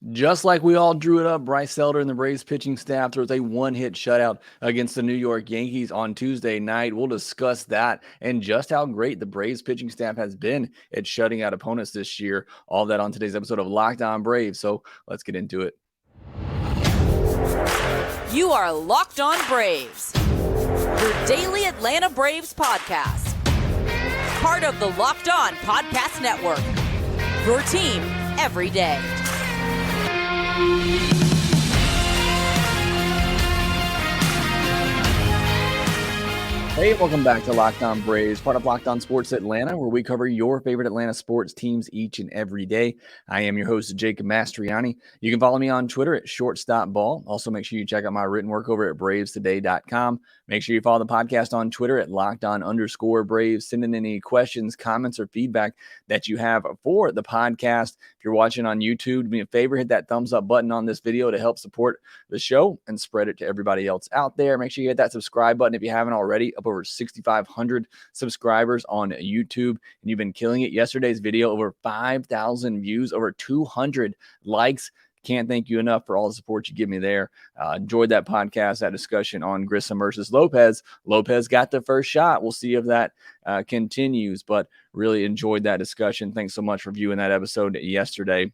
Just like we all drew it up, Bryce Elder and the Braves pitching staff throws a one-hit shutout against the New York Yankees on Tuesday night. We'll discuss that and just how great the Braves pitching staff has been at shutting out opponents this year. All that on today's episode of Locked On Braves. So let's get into it. You are Locked On Braves, your daily Atlanta Braves podcast. Part of the Locked On Podcast Network, your team every day. Hey, welcome back to Locked On Braves, part of Locked On Sports Atlanta, where we cover your favorite Atlanta sports teams each and every day. I am your host, Jacob Mastriani. You can follow me on Twitter at shortstopball. Also, make sure you check out my written work over at bravestoday.com. Make sure you follow the podcast on Twitter at LockedOn_Braves. Send in any questions, comments, or feedback that you have for the podcast. If you're watching on YouTube, do me a favor, hit that thumbs up button on this video to help support the show and spread it to everybody else out there. Make sure you hit that subscribe button if you haven't already. Up over 6,500 subscribers on YouTube, and you've been killing it. Yesterday's video, over 5,000 views, over 200 likes. Can't thank you enough for all the support you give me there. Enjoyed that podcast, that discussion on Grissom versus Lopez. Lopez got the first shot. We'll see if that continues, but really enjoyed that discussion. Thanks so much for viewing that episode yesterday.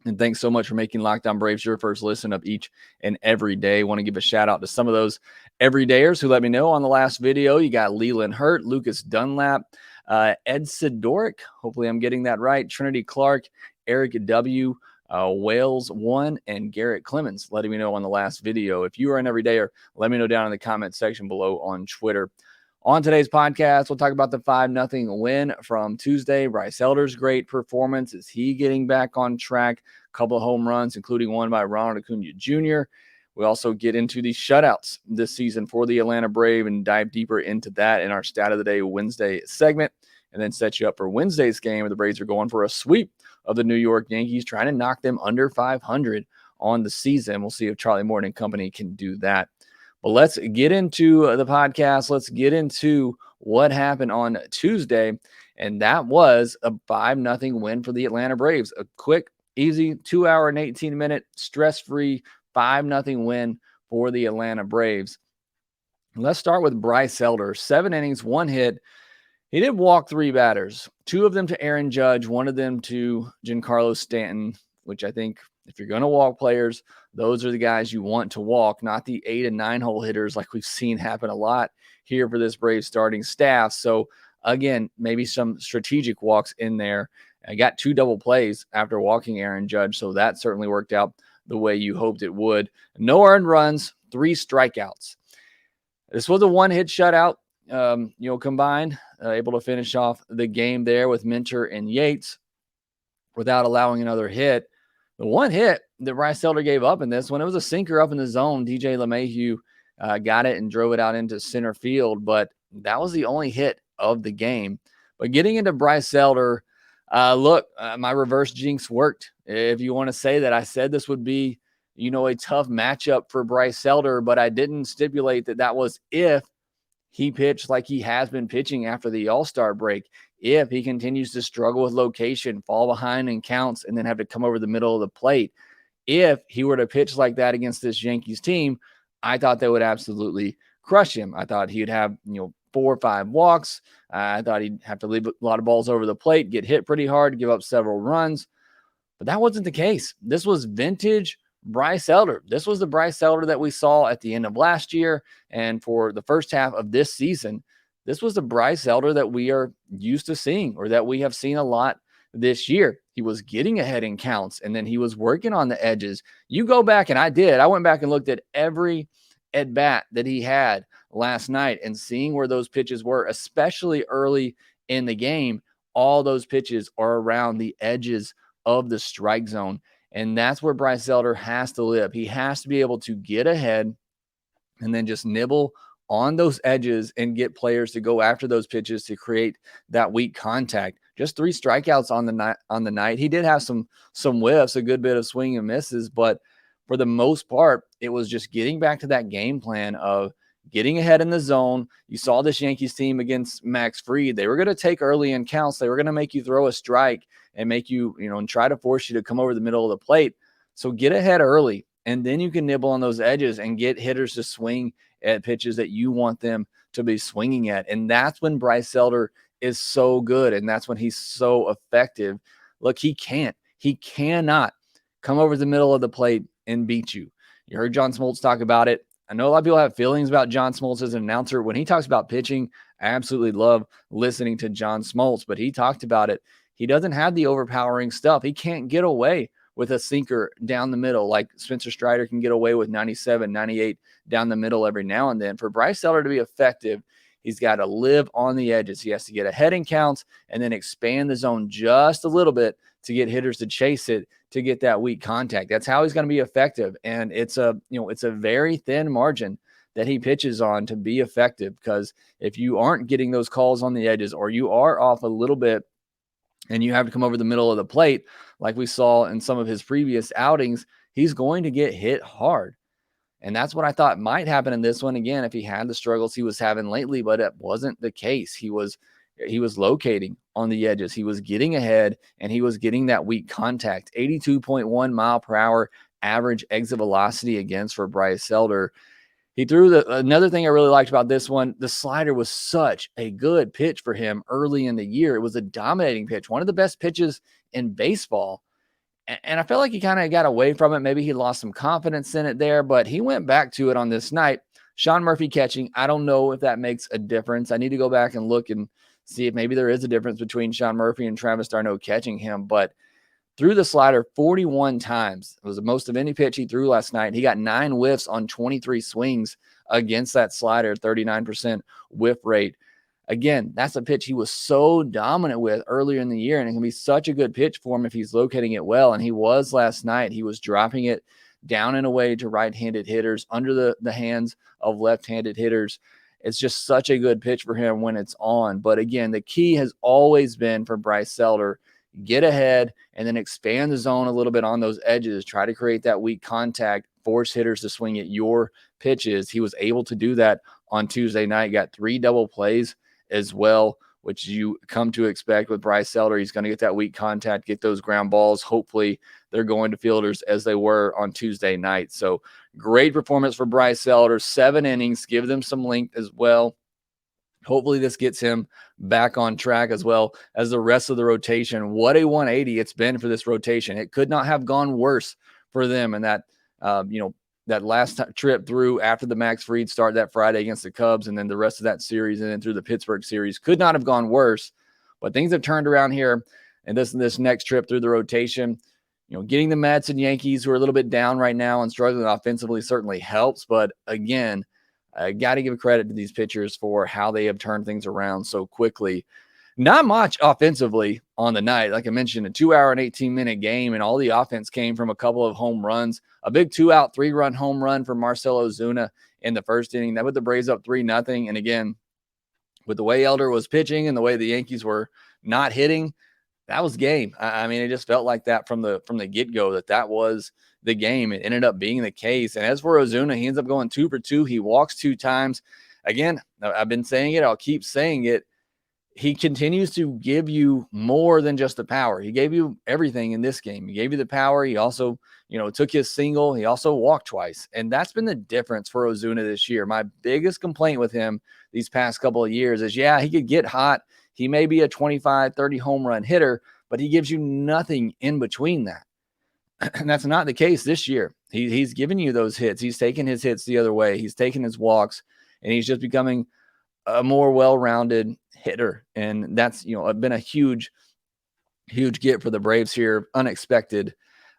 And thanks so much for making Locked On Braves your first listen of each and every day. Want to give a shout out to some of those everydayers who let me know on the last video. You got Leland Hurt, Lucas Dunlap, Ed Sidoric. Hopefully I'm getting that right. Trinity Clark, Eric W., Wales 1, and Garrett Clemens letting me know on the last video. If you are an everydayer, let me know down in the comment section below on Twitter. On today's podcast, we'll talk about the 5-0 win from Tuesday. Bryce Elder's great performance. Is he getting back on track? A couple of home runs, including one by Ronald Acuna Jr. We also get into the shutouts this season for the Atlanta Braves and dive deeper into that in our Stat of the Day Wednesday segment, and then set you up for Wednesday's game where the Braves are going for a sweep of the New York Yankees, trying to knock them under 500 on the season. We'll see if Charlie Morton and company can do that. But let's get into the podcast. Let's get into what happened on Tuesday, and that was a 5-0 win for the Atlanta Braves. A quick, easy 2-hour and 18-minute, stress-free 5-0 win for the Atlanta Braves. Let's start with Bryce Elder. 7 innings, 1 hit. He did walk 3 batters, 2 of them to Aaron Judge, 1 of them to Giancarlo Stanton, which I think if you're going to walk players, those are the guys you want to walk, not the 8 and 9 hole hitters like we've seen happen a lot here for this Braves starting staff. So again, maybe some strategic walks in there. I got 2 double plays after walking Aaron Judge, so that certainly worked out the way you hoped it would. No earned runs, 3 strikeouts. This was a 1-hit shutout, combined, able to finish off the game there with Minter and Yates without allowing another hit. The 1 hit that Bryce Elder gave up in this one, it was a sinker up in the zone. DJ LeMahieu got it and drove it out into center field, but that was the only hit of the game. But getting into Bryce Elder, my reverse jinx worked. If you want to say that, I said this would be, a tough matchup for Bryce Elder, but I didn't stipulate that was if he pitched like he has been pitching after the All-Star break. If he continues to struggle with location, fall behind in counts, and then have to come over the middle of the plate. If he were to pitch like that against this Yankees team, I thought they would absolutely crush him. I thought he'd have, 4 or 5 walks. I thought he'd have to leave a lot of balls over the plate, get hit pretty hard, give up several runs. But that wasn't the case. This was vintage Bryce Elder. This was the Bryce Elder that we saw at the end of last year and for the first half of this season. This was the Bryce Elder that we are used to seeing, or that we have seen a lot this year. He was getting ahead in counts, and then he was working on the edges. You go back, and I went back and looked at every at-bat that he had last night and seeing where those pitches were, especially early in the game. All those pitches are around the edges of the strike zone, and that's where Bryce Elder has to live. He has to be able to get ahead and then just nibble on those edges and get players to go after those pitches to create that weak contact. Just 3 strikeouts on the night. He did have some whiffs, a good bit of swing and misses, but for the most part, it was just getting back to that game plan of getting ahead in the zone. You saw this Yankees team against Max Fried. They were going to take early in counts. They were going to make you throw a strike and make you, and try to force you to come over the middle of the plate. So get ahead early, and then you can nibble on those edges and get hitters to swing at pitches that you want them to be swinging at. And that's when Bryce Elder is so good, and that's when he's so effective. Look, he cannot come over the middle of the plate and beat you. You heard John Smoltz talk about it. I know a lot of people have feelings about John Smoltz as an announcer. When he talks about pitching, I absolutely love listening to John Smoltz, but he talked about it. He doesn't have the overpowering stuff. He can't get away with a sinker down the middle like Spencer Strider can get away with 97, 98 down the middle every now and then. For Bryce Elder to be effective, he's got to live on the edges. He has to get ahead in counts and then expand the zone just a little bit to get hitters to chase it, to get that weak contact. That's how he's going to be effective. And it's a very thin margin that he pitches on to be effective, because if you aren't getting those calls on the edges, or you are off a little bit and you have to come over the middle of the plate, like we saw in some of his previous outings, he's going to get hit hard. And that's what I thought might happen in this one again if he had the struggles he was having lately, but it wasn't the case. He was locating on the edges. He was getting ahead, and he was getting that weak contact. 82.1 mile per hour average exit velocity against for Bryce Elder. He threw another thing I really liked about this one, the slider was such a good pitch for him early in the year. It was a dominating pitch, one of the best pitches in baseball. And I felt like he kind of got away from it. Maybe he lost some confidence in it there, but he went back to it on this night. Sean Murphy catching, I don't know if that makes a difference. I need to go back and look and see if maybe there is a difference between Sean Murphy and Travis d'Arnaud catching him. But threw the slider 41 times. It was the most of any pitch he threw last night. He got 9 whiffs on 23 swings against that slider, 39% whiff rate. Again, that's a pitch he was so dominant with earlier in the year, and it can be such a good pitch for him if he's locating it well. And he was last night. He was dropping it down and away to right-handed hitters, under the hands of left-handed hitters. It's just such a good pitch for him when it's on. But again, the key has always been for Bryce Elder, get ahead and then expand the zone a little bit on those edges. Try to create that weak contact, force hitters to swing at your pitches. He was able to do that on Tuesday night. Got 3 double plays as well, which you come to expect with Bryce Elder. He's going to get that weak contact, get those ground balls. Hopefully they're going to fielders as they were on Tuesday night. So great performance for Bryce Elder. 7 innings, give them some length as well. Hopefully this gets him back on track as well as the rest of the rotation. What a 180 it's been for this rotation. It could not have gone worse for them. And that, that last trip through after the Max Fried start that Friday against the Cubs, and then the rest of that series, and then through the Pittsburgh series, could not have gone worse. But things have turned around here, and this next trip through the rotation, getting the Mets and Yankees, who are a little bit down right now and struggling offensively, certainly helps. But again, I got to give credit to these pitchers for how they have turned things around so quickly. Not much offensively on the night. Like I mentioned, a 2-hour and 18-minute game, and all the offense came from a couple of home runs. A big 2-out, 3-run home run for Marcell Ozuna in the first inning. That put the Braves up 3-0. And again, with the way Elder was pitching and the way the Yankees were not hitting, that was game. I mean, it just felt like that from the get-go, that was the game. It ended up being the case. And as for Ozuna, he ends up going 2 for 2. He walks 2 times. Again, I've been saying it. I'll keep saying it. He continues to give you more than just the power. He gave you everything in this game. He gave you the power. He also, took his single. He also walked twice. And that's been the difference for Ozuna this year. My biggest complaint with him these past couple of years is, he could get hot. He may be a 25, 30 home run hitter, but he gives you nothing in between that. And that's not the case this year. He's giving you those hits. He's taking his hits the other way. He's taking his walks, and he's just becoming a more well-rounded hitter. And that's, been a huge get for the Braves here. Unexpected.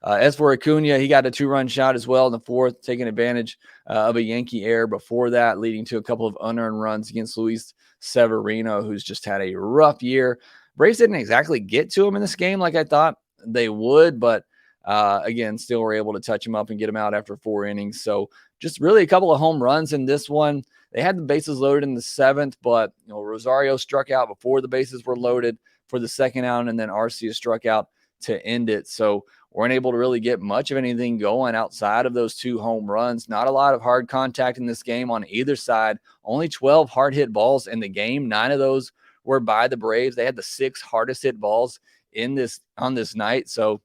As for Acuna, he got a 2-run shot as well in the 4th, taking advantage of a Yankee error before that, leading to a couple of unearned runs against Luis Severino, who's just had a rough year. Braves didn't exactly get to him in this game like I thought they would, but again, still were able to touch him up and get him out after 4 innings. So just really a couple of home runs in this one. They had the bases loaded in the 7th, but Rosario struck out before the bases were loaded for the 2nd out, and then Arcia struck out to end it. So weren't able to really get much of anything going outside of those 2 home runs. Not a lot of hard contact in this game on either side. Only 12 hard hit balls in the game. 9 of those were by the Braves. They had the 6 hardest hit balls on this night. So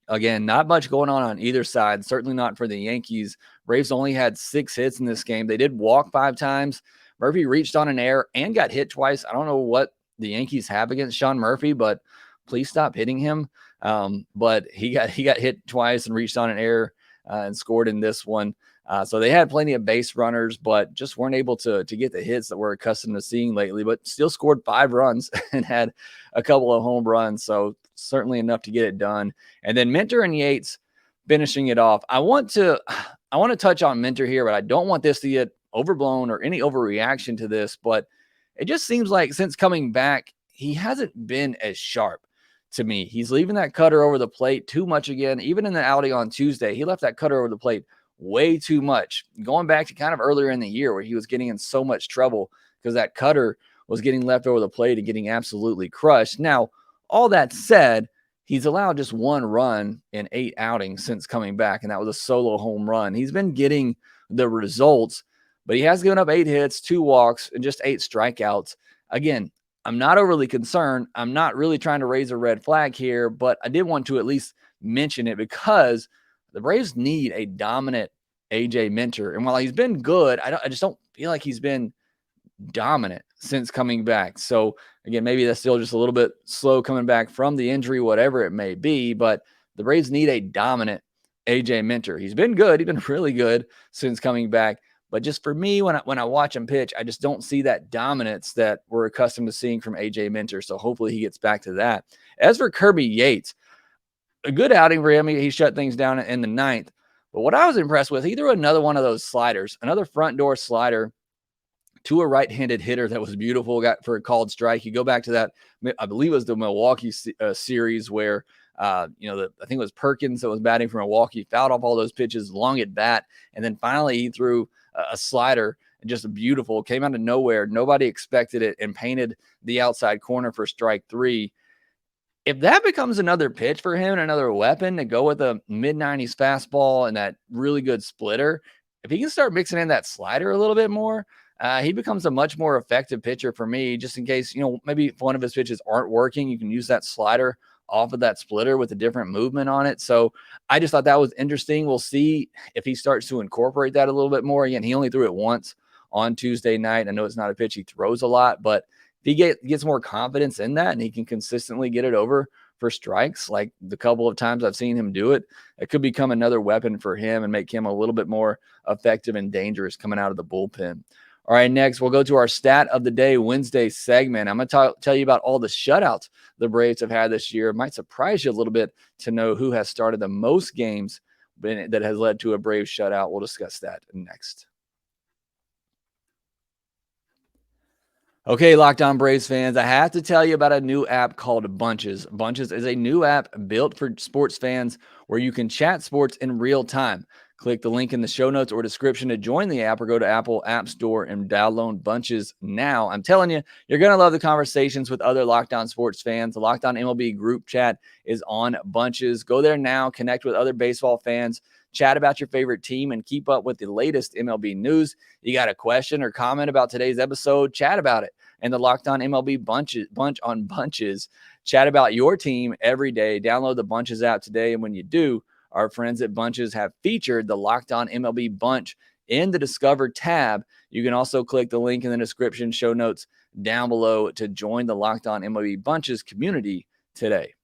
Again, not much going on either side, certainly not for the Yankees. Braves only had 6 hits in this game. They did walk 5 times. Murphy reached on an error and got hit twice. I don't know what the Yankees have against Sean Murphy, but please stop hitting him. But he got hit twice and reached on an error and scored in this one. So they had plenty of base runners, but just weren't able to get the hits that we're accustomed to seeing lately, but still scored 5 runs and had a couple of home runs. So certainly enough to get it done. And then Minter and Yates finishing it off. I want to touch on Minter here, but I don't want this to get overblown or any overreaction to this, but it just seems like since coming back, he hasn't been as sharp to me. He's leaving that cutter over the plate too much again. Even in the outing on Tuesday, he left that cutter over the plate way too much. Going back to kind of earlier in the year where he was getting in so much trouble because that cutter was getting left over the plate and getting absolutely crushed. Now, all that said, he's allowed just 1 run in 8 outings since coming back, and that was a solo home run. He's been getting the results, but he has given up 8 hits, 2 walks, and just 8 strikeouts. Again, I'm not overly concerned. I'm not really trying to raise a red flag here, but I did want to at least mention it because the Braves need a dominant AJ Minter. And while he's been good, I just don't feel like he's been dominant since coming back. So again, maybe that's still just a little bit slow coming back from the injury, whatever it may be, but the Braves need a dominant AJ Minter. He's been good. He's been really good since coming back. But just for me, when I watch him pitch, I just don't see that dominance that we're accustomed to seeing from AJ Minter. So hopefully he gets back to that. As for Kirby Yates, a good outing for him. He shut things down in the 9th. But what I was impressed with, he threw another one of those sliders, another front door slider to a right-handed hitter that was beautiful, got for a called strike. You go back to that, I believe it was the Milwaukee series where, I think it was Perkins that was batting for Milwaukee, fouled off all those pitches, long at bat, and then finally he threw a slider, just beautiful, came out of nowhere. Nobody expected it and painted the outside corner for strike 3. If that becomes another pitch for him and another weapon to go with a mid-90s fastball and that really good splitter, if he can start mixing in that slider a little bit more, he becomes a much more effective pitcher for me, just in case, maybe if one of his pitches aren't working, you can use that slider off of that splitter with a different movement on it. So I just thought that was interesting. We'll see if he starts to incorporate that a little bit more. Again, he only threw it once on Tuesday night. I know it's not a pitch he throws a lot, but if he gets more confidence in that and he can consistently get it over for strikes, like the couple of times I've seen him do it, it could become another weapon for him and make him a little bit more effective and dangerous coming out of the bullpen. All right, next we'll go to our stat of the day Wednesday segment. I'm going to tell you about all the shutouts the Braves have had this year. It might surprise you a little bit to know who has started the most games that has led to a Braves shutout. We'll discuss that next. Okay, Locked On Braves fans, I have to tell you about a new app called Bunches. Bunches is a new app built for sports fans where you can chat sports in real time. Click the link in the show notes or description to join the app or go to Apple App Store and download Bunches now. I'm telling you, you're going to love the conversations with other Locked On sports fans. The Locked On MLB group chat is on Bunches. Go there now, connect with other baseball fans, chat about your favorite team, and keep up with the latest MLB news. You got a question or comment about today's episode, chat about it. And the Locked On MLB bunch on Bunches. Chat about your team every day. Download the Bunches app today. And when you do, our friends at Bunches have featured the Locked On MLB Bunch in the Discover tab. You can also click the link in the description show notes down below to join the Locked On MLB Bunches community today.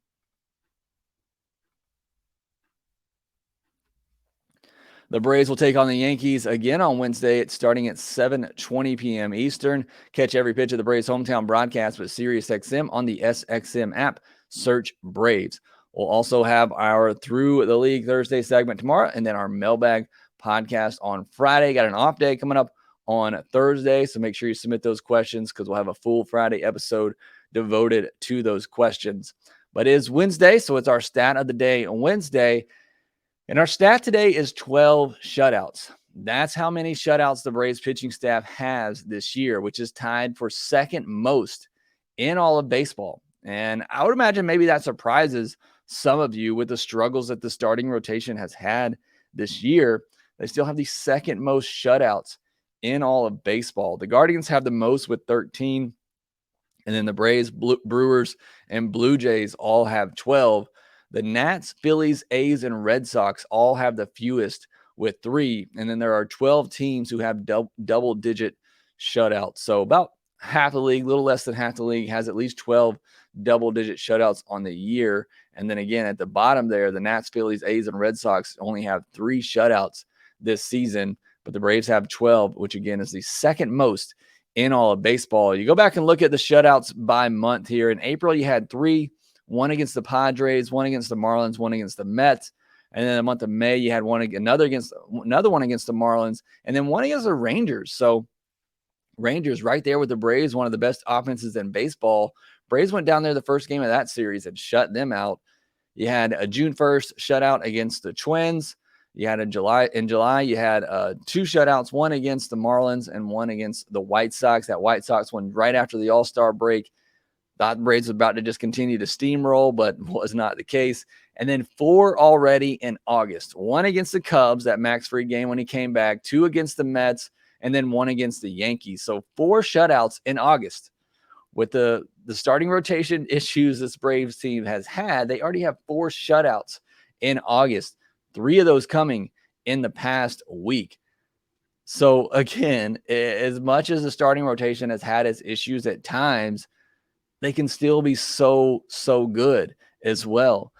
The Braves will take on the Yankees again on Wednesday. It's starting at 7:20 p.m. Eastern. Catch every pitch of the Braves' hometown broadcast with SiriusXM on the SXM app. Search Braves. We'll also have our Through the League Thursday segment tomorrow, and then our Mailbag podcast on Friday. Got an off day coming up on Thursday, so make sure you submit those questions because we'll have a full Friday episode devoted to those questions. But it is Wednesday, so it's our stat of the day on Wednesday. And our stat today is 12 shutouts. That's how many shutouts the Braves pitching staff has this year, which is tied for second most in all of baseball. And I would imagine maybe that surprises some of you with the struggles that the starting rotation has had this year. They still have the second most shutouts in all of baseball. The Guardians have the most with 13. And then the Braves, Brewers, and Blue Jays all have 12. The Nats, Phillies, A's, and Red Sox all have the fewest with 3. And then there are 12 teams who have double-digit shutouts. So about half the league, a little less than half the league, has at least 12 double-digit shutouts on the year. And then again, at the bottom there, the Nats, Phillies, A's, and Red Sox only have 3 shutouts this season, but the Braves have 12, which again is the second most in all of baseball. You go back and look at the shutouts by month here. In April, you had 3, one against the Padres, one against the Marlins, one against the Mets. And then the month of May, you had another one against the Marlins, and then one against the Rangers. So Rangers right there with the Braves, one of the best offenses in baseball. Braves went down there the first game of that series and shut them out. You had a June 1st shutout against the Twins. You had in July, you had 2 shutouts, one against the Marlins and one against the White Sox. That White Sox one right after the All-Star break. Thought the Braves were about to just continue to steamroll, but was not the case. And then 4 already in August. 1 against the Cubs, that Max Fried game when he came back. 2 against the Mets, and then 1 against the Yankees. So 4 shutouts in August. With the starting rotation issues this Braves team has had, they already have 4 shutouts in August. 3 of those coming in the past week. So again, as much as the starting rotation has had its issues at times, they can still be so good as well.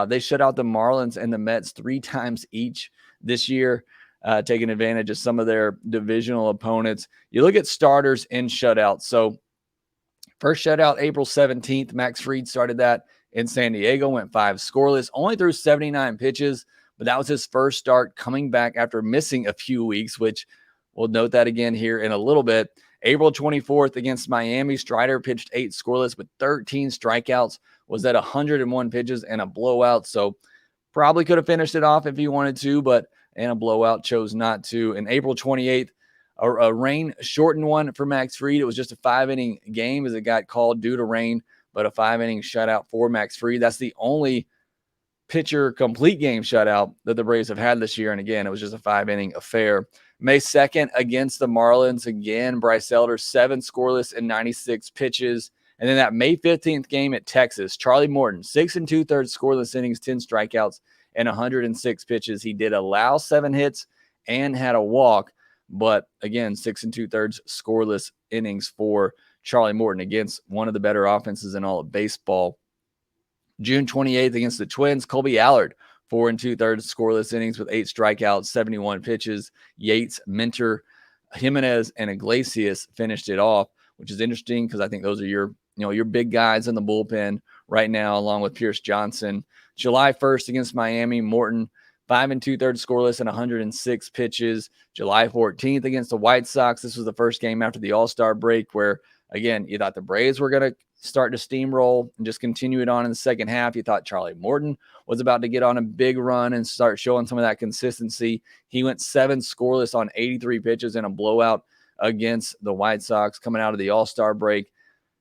They shut out the Marlins and the Mets 3 times each this year, taking advantage of some of their divisional opponents. You look at starters in shutouts. So first shutout, April 17th, Max Fried started that in San Diego, went 5 scoreless, only threw 79 pitches, but that was his first start coming back after missing a few weeks, which we'll note that again here in a little bit. April 24th against Miami, Strider pitched 8 scoreless with 13 strikeouts, was at 101 pitches and a blowout. So probably could have finished it off if he wanted to, but in a blowout, chose not to. And April 28th, a rain-shortened one for Max Fried. It was just a 5-inning game as it got called due to rain, but a 5-inning shutout for Max Fried. That's the only pitcher complete game shutout that the Braves have had this year. And again, it was just a 5-inning affair. May 2nd against the Marlins, again, Bryce Elder, 7 scoreless and 96 pitches. And then that May 15th game at Texas, Charlie Morton, 6 2/3 scoreless innings, 10 strikeouts, and 106 pitches. He did allow 7 hits and had a walk, but again, 6 2/3 scoreless innings for Charlie Morton against one of the better offenses in all of baseball. June 28th against the Twins, Colby Allard, 4 2/3 scoreless innings with 8 strikeouts, 71 pitches. Yates, Minter, Jimenez, and Iglesias finished it off, which is interesting because I think those are your big guys in the bullpen right now, along with Pierce Johnson. July 1st against Miami, Morton, 5 2/3 scoreless and 106 pitches. July 14th against the White Sox. This was the first game after the All-Star break where, again, you thought the Braves were going to start to steamroll and just continue it on in the second half. You thought Charlie Morton was about to get on a big run and start showing some of that consistency. He went 7 scoreless on 83 pitches in a blowout against the White Sox coming out of the All-Star break.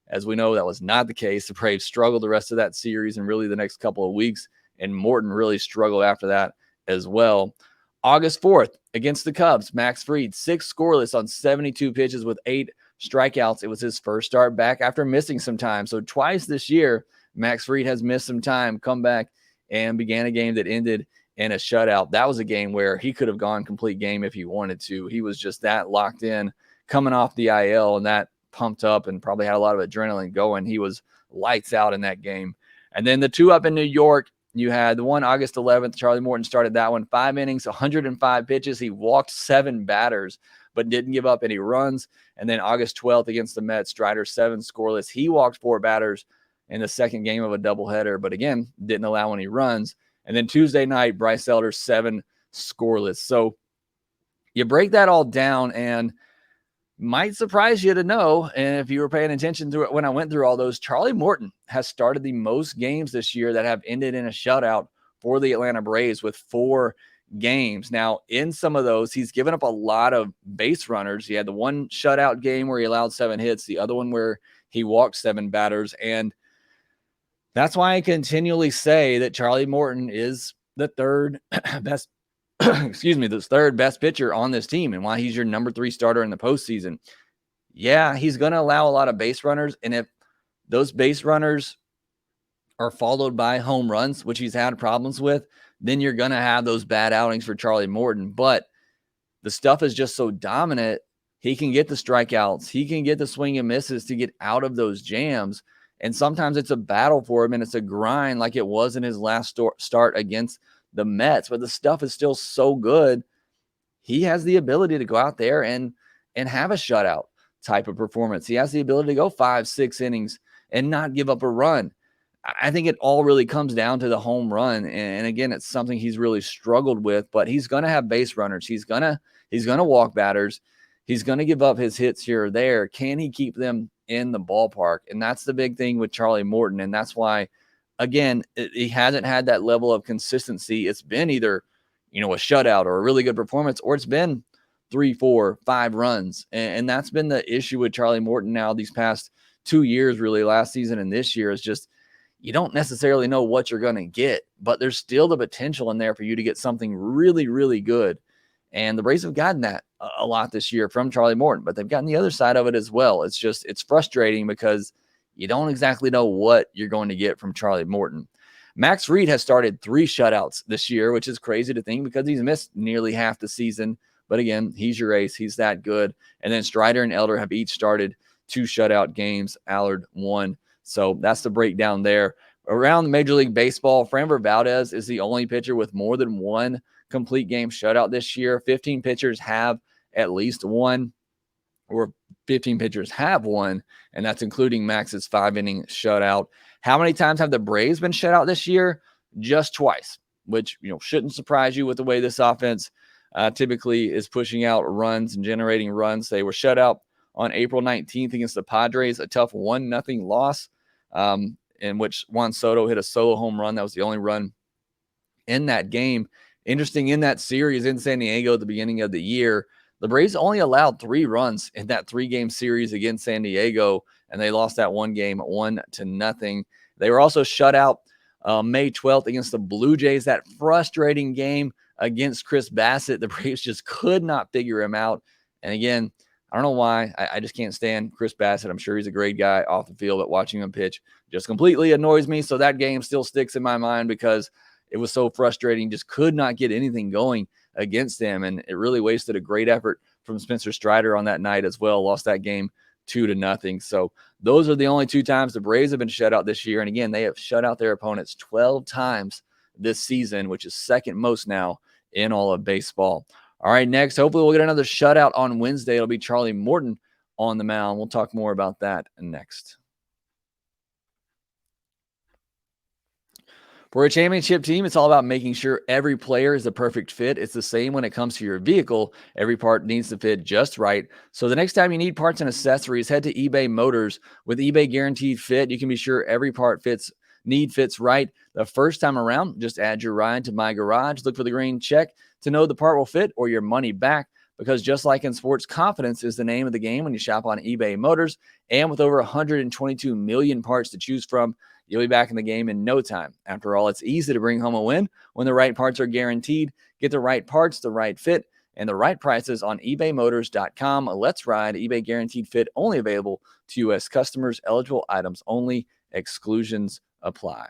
As we know, that was not the case. The Braves struggled the rest of that series and really the next couple of weeks, and Morton really struggled after that as well. August 4th against the Cubs, Max Fried, 6 scoreless on 72 pitches with 8 strikeouts. It was his first start back after missing some time. So twice this year, Max Fried has missed some time, come back, and began a game that ended in a shutout. That was a game where he could have gone complete game if he wanted to. He was just that locked in coming off the IL and that pumped up and probably had a lot of adrenaline going. He was lights out in that game. And then the 2 up in New York, you had the one August 11th. Charlie Morton started that one. 5 innings, 105 pitches. He walked 7 batters, but didn't give up any runs. And then August 12th against the Mets, Strider, 7 scoreless. He walked 4 batters in the second game of a doubleheader, but again, didn't allow any runs. And then Tuesday night, Bryce Elder, 7 scoreless. So you break that all down and might surprise you to know, and if you were paying attention to it when I went through all those, Charlie Morton has started the most games this year that have ended in a shutout for the Atlanta Braves with 4 games. Now, in some of those, he's given up a lot of base runners. He had the one shutout game where he allowed 7 hits, the other one where he walked 7 batters, and that's why I continually say that Charlie Morton is the third best the third best pitcher on this team and why he's your number 3 starter in the postseason. Yeah, he's going to allow a lot of base runners. And if those base runners are followed by home runs, which he's had problems with, then you're going to have those bad outings for Charlie Morton. But the stuff is just so dominant. He can get the strikeouts. He can get the swing and misses to get out of those jams. And sometimes it's a battle for him and it's a grind like it was in his last start against the Mets. But the stuff is still so good. He has the ability to go out there and have a shutout type of performance. He has the ability to go 5-6 innings and not give up a run. I think it all really comes down to the home run. And again, it's something he's really struggled with, but he's going to have base runners. He's going to walk batters. He's going to give up his hits here or there. Can he keep them in the ballpark? And that's the big thing with Charlie Morton. And that's why, again, he hasn't had that level of consistency. It's been either, a shutout or a really good performance, or it's been 3, 4, 5 runs. And that's been the issue with Charlie Morton now these past 2 years, really, last season and this year, is just you don't necessarily know what you're going to get, but there's still the potential in there for you to get something really, really good. And the Braves have gotten that a lot this year from Charlie Morton, but they've gotten the other side of it as well. It's frustrating because you don't exactly know what you're going to get from Charlie Morton. Max Fried has started 3 shutouts this year, which is crazy to think because he's missed nearly half the season. But again, he's your ace. He's that good. And then Strider and Elder have each started 2 shutout games. Allard 1. So that's the breakdown there. Around Major League Baseball, Framber Valdez is the only pitcher with more than 1 complete game shutout this year. 15 pitchers have at least 1, or 15 pitchers have 1, and that's including Max's 5-inning shutout. How many times have the Braves been shut out this year? Just twice, which shouldn't surprise you with the way this offense typically is pushing out runs and generating runs. They were shut out on April 19th against the Padres, a tough 1-0 loss, in which Juan Soto hit a solo home run. That was the only run in that game. Interesting, in that series in San Diego at the beginning of the year, the Braves only allowed 3 runs in that 3-game series against San Diego, and they lost that one game 1-0. They were also shut out May 12th against the Blue Jays. That frustrating game against Chris Bassett. The Braves just could not figure him out. And again, I don't know why. I just can't stand Chris Bassett. I'm sure he's a great guy off the field, but watching him pitch just completely annoys me. So that game still sticks in my mind because it was so frustrating. Just could not get anything going against him. And it really wasted a great effort from Spencer Strider on that night as well. Lost that game 2-0. So those are the only 2 times the Braves have been shut out this year. And again, they have shut out their opponents 12 times this season, which is second most now in all of baseball. All right, next, hopefully we'll get another shutout on Wednesday. It'll be Charlie Morton on the mound. We'll talk more about that next. For a championship team, it's all about making sure every player is the perfect fit. It's the same when it comes to your vehicle. Every part needs to fit just right. So the next time you need parts and accessories, head to eBay Motors. With eBay Guaranteed Fit, you can be sure every part fits right the first time around. Just add your ride to My Garage. Look for the green check to know the part will fit or your money back. Because just like in sports, confidence is the name of the game when you shop on eBay Motors. And with over 122 million parts to choose from, you'll be back in the game in no time. After all, it's easy to bring home a win when the right parts are guaranteed. Get the right parts, the right fit, and the right prices on ebaymotors.com. Let's ride. eBay Guaranteed Fit only available to U.S. customers. Eligible items only. Exclusions apply.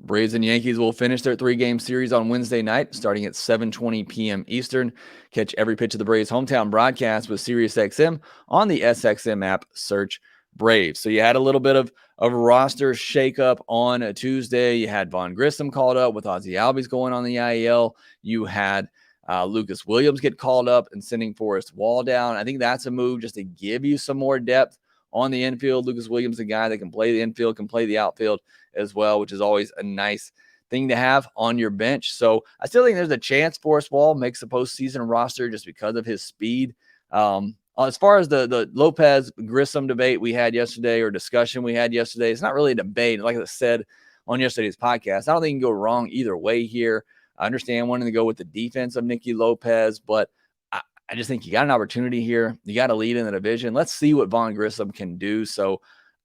Braves and Yankees will finish their 3-game series on Wednesday night, starting at 7:20 p.m. Eastern. Catch every pitch of the Braves' hometown broadcast with SiriusXM on the SXM app. Search Braves. So you had a little bit of a roster shakeup on a Tuesday. You had Vaughn Grissom called up with Ozzy Albies going on the IL. You had Lucas Williams get called up and sending Forrest Wall down. I think that's a move just to give you some more depth on the infield. Lucas Williams, a guy that can play the infield, can play the outfield as well, which is always a nice thing to have on your bench. So I still think there's a chance Forrest Wall makes the postseason roster just because of his speed. As far as the Lopez Grissom debate we had yesterday, or discussion we had yesterday, it's not really a debate. Like I said on yesterday's podcast, I don't think you can go wrong either way here. I understand wanting to go with the defense of Nicky Lopez, but I just think you got an opportunity here. You got to lead in the division. Let's see what Vaughn Grissom can do. So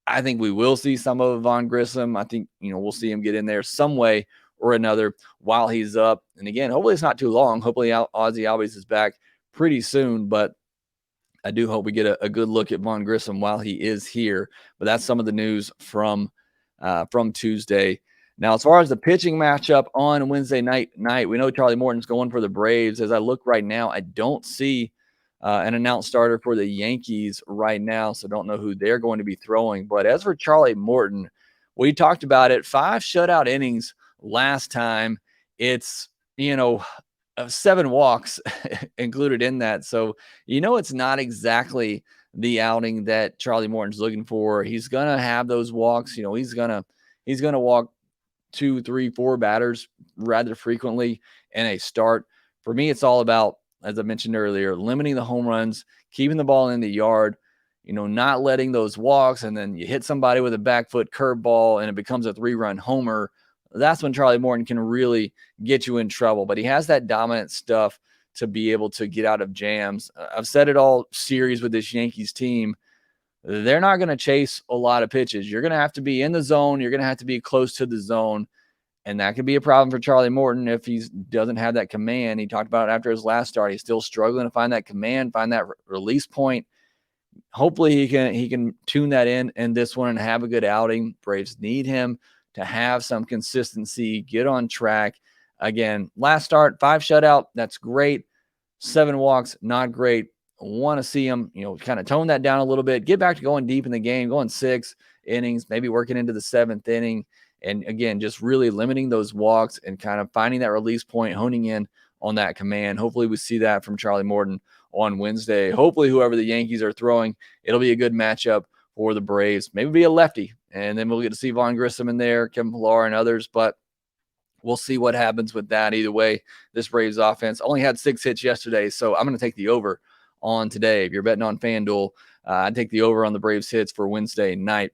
I think we will see some of Vaughn Grissom. I think, we'll see him get in there some way or another while he's up. And again, hopefully it's not too long. Hopefully Ozzy Albies is back pretty soon. But I do hope we get a good look at Vaughn Grissom while he is here. But that's some of the news from Tuesday. Now, as far as the pitching matchup on Wednesday night, we know Charlie Morton's going for the Braves. As I look right now, I don't see an announced starter for the Yankees right now, so don't know who they're going to be throwing. But as for Charlie Morton, we talked about it, 5 shutout innings last time. It's, 7 walks included in that. So, it's not exactly the outing that Charlie Morton's looking for. He's going to have those walks. He's going to walk 2, 3, 4 batters rather frequently in a start. For me, it's all about, as I mentioned earlier, limiting the home runs, keeping the ball in the yard, not letting those walks, and then you hit somebody with a back foot curveball and it becomes a 3-run homer. That's when Charlie Morton can really get you in trouble. But he has that dominant stuff to be able to get out of jams. I've said it all series with this Yankees team. They're not going to chase a lot of pitches. You're going to have to be in the zone. You're going to have to be close to the zone. And that could be a problem for Charlie Morton if he doesn't have that command. He talked about it after his last start. He's still struggling to find that command, find that release point. Hopefully he can tune that in this one and have a good outing. Braves need him to have some consistency, get on track. Again, last start, 5 shutout. That's great. 7 walks, not great. Want to see him, kind of tone that down a little bit, get back to going deep in the game, going 6 innings, maybe working into the 7th inning. And again, just really limiting those walks and kind of finding that release point, honing in on that command. Hopefully we see that from Charlie Morton on Wednesday. Hopefully whoever the Yankees are throwing, it'll be a good matchup for the Braves. Maybe be a lefty. And then we'll get to see Vaughn Grissom in there, Kevin Pillar and others. But we'll see what happens with that. Either way, this Braves offense only had 6 hits yesterday. So I'm going to take the over on today. If you're betting on FanDuel, I'd take the over on the Braves hits for Wednesday night.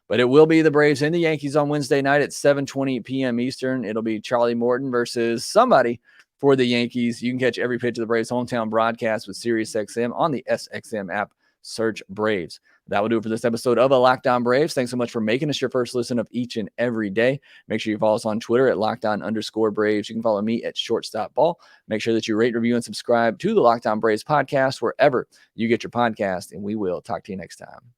But it will be the Braves and the Yankees on Wednesday night at 7:20 p.m. Eastern. It'll be Charlie Morton versus somebody for the Yankees. You can catch every pitch of the Braves hometown broadcast with SiriusXM on the SXM app. Search Braves. That will do it for this episode of Locked On Braves. Thanks so much for making us your first listen of each and every day. Make sure you follow us on Twitter at LockedOn_Braves. You can follow me at ShortstopBall. Make sure that you rate, review, and subscribe to the Locked On Braves podcast wherever you get your podcast, and we will talk to you next time.